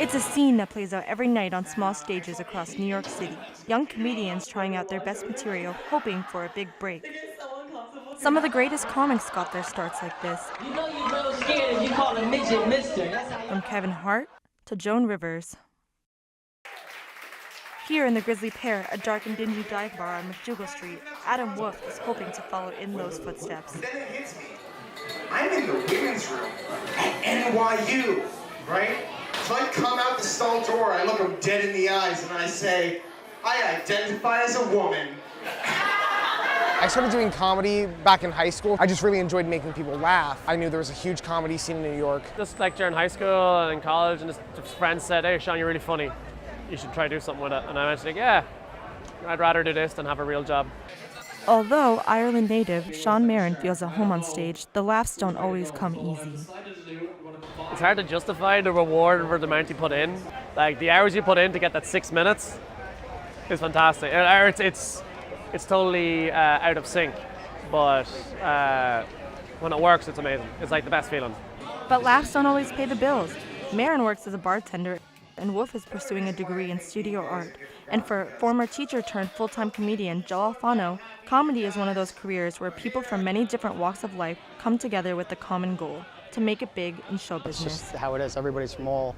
It's a scene that plays out every night on small stages across New York City. Young comedians trying out their best material, hoping for a big break. Some of the greatest comics got their starts like this. You know you're real scared if you call a midget mister. From Kevin Hart to Joan Rivers. Here in the Grizzly Pear, a dark and dingy dive bar on McDougal Street, Adam Wolf is hoping to follow in those footsteps. Then it hits me. I'm in the women's room at NYU, right? So I come out the stall door, I look them dead in the eyes, and I say, I identify as a woman. I started doing comedy back in high school. I just really enjoyed making people laugh. I knew there was a huge comedy scene in New York. Just like during high school and in college, and just friends said, hey Sean, you're really funny. You should try to do something with it. And I mentioned, like, yeah, I'd rather do this than have a real job. Although Ireland native Sean Marin feels at home on stage, the laughs don't always come easy. It's hard to justify the reward for the amount you put in. Like the hours you put in to get that 6 minutes is fantastic. It's totally out of sync, but when it works, it's amazing. It's like the best feeling. But laughs don't always pay the bills. Marin works as a bartender, and Wolf is pursuing a degree in studio art. And for former teacher turned full-time comedian Joel Alfano, comedy is one of those careers where people from many different walks of life come together with the common goal, to make it big in show business. It's just how it is. Everybody's from all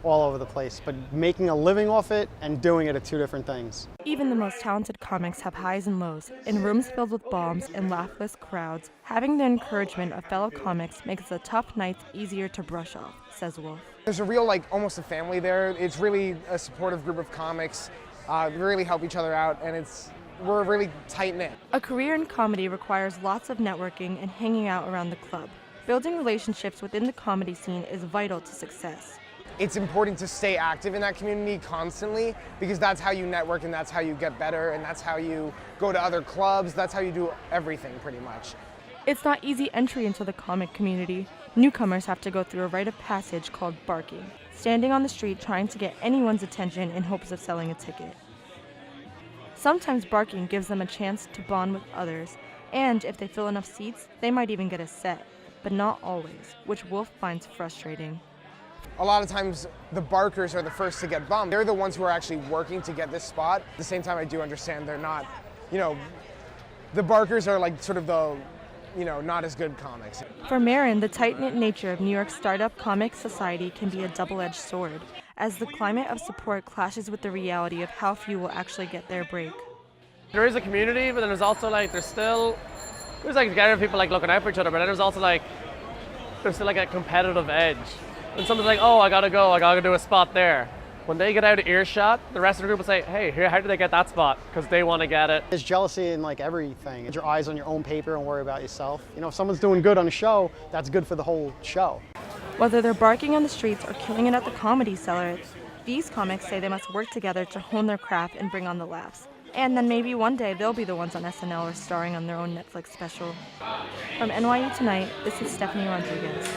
over the place, but making a living off it and doing it are two different things. Even the most talented comics have highs and lows. In rooms filled with bombs and laughless crowds, having the encouragement of fellow comics makes the tough nights easier to brush off, says Wolf. There's a real, almost a family there. It's really a supportive group of comics. We really help each other out, and we're really tight-knit. A career in comedy requires lots of networking and hanging out around the club. Building relationships within the comedy scene is vital to success. It's important to stay active in that community constantly because that's how you network and that's how you get better and that's how you go to other clubs. That's how you do everything pretty much. It's not easy entry into the comic community. Newcomers have to go through a rite of passage called barking, standing on the street trying to get anyone's attention in hopes of selling a ticket. Sometimes barking gives them a chance to bond with others, and if they fill enough seats, they might even get a set, but not always, which Wolf finds frustrating. A lot of times the barkers are the first to get bumped. They're the ones who are actually working to get this spot. At the same time, I do understand they're not, the barkers are sort of the, not as good comics. For Marin, the tight-knit nature of New York's startup comic society can be a double-edged sword, as the climate of support clashes with the reality of how few will actually get their break. There is a community, but then there's also there's together people looking out for each other, but then there's also there's still a competitive edge. When someone's like, oh, I gotta go do a spot there. When they get out of earshot, the rest of the group will say, hey, how did they get that spot? Because they want to get it. There's jealousy in everything. Your eyes on your own paper and worry about yourself. If someone's doing good on a show, that's good for the whole show. Whether they're barking on the streets or killing it at the Comedy Cellar, these comics say they must work together to hone their craft and bring on the laughs. And then maybe one day they'll be the ones on SNL or starring on their own Netflix special. From NYU Tonight, this is Stephanie Rodriguez.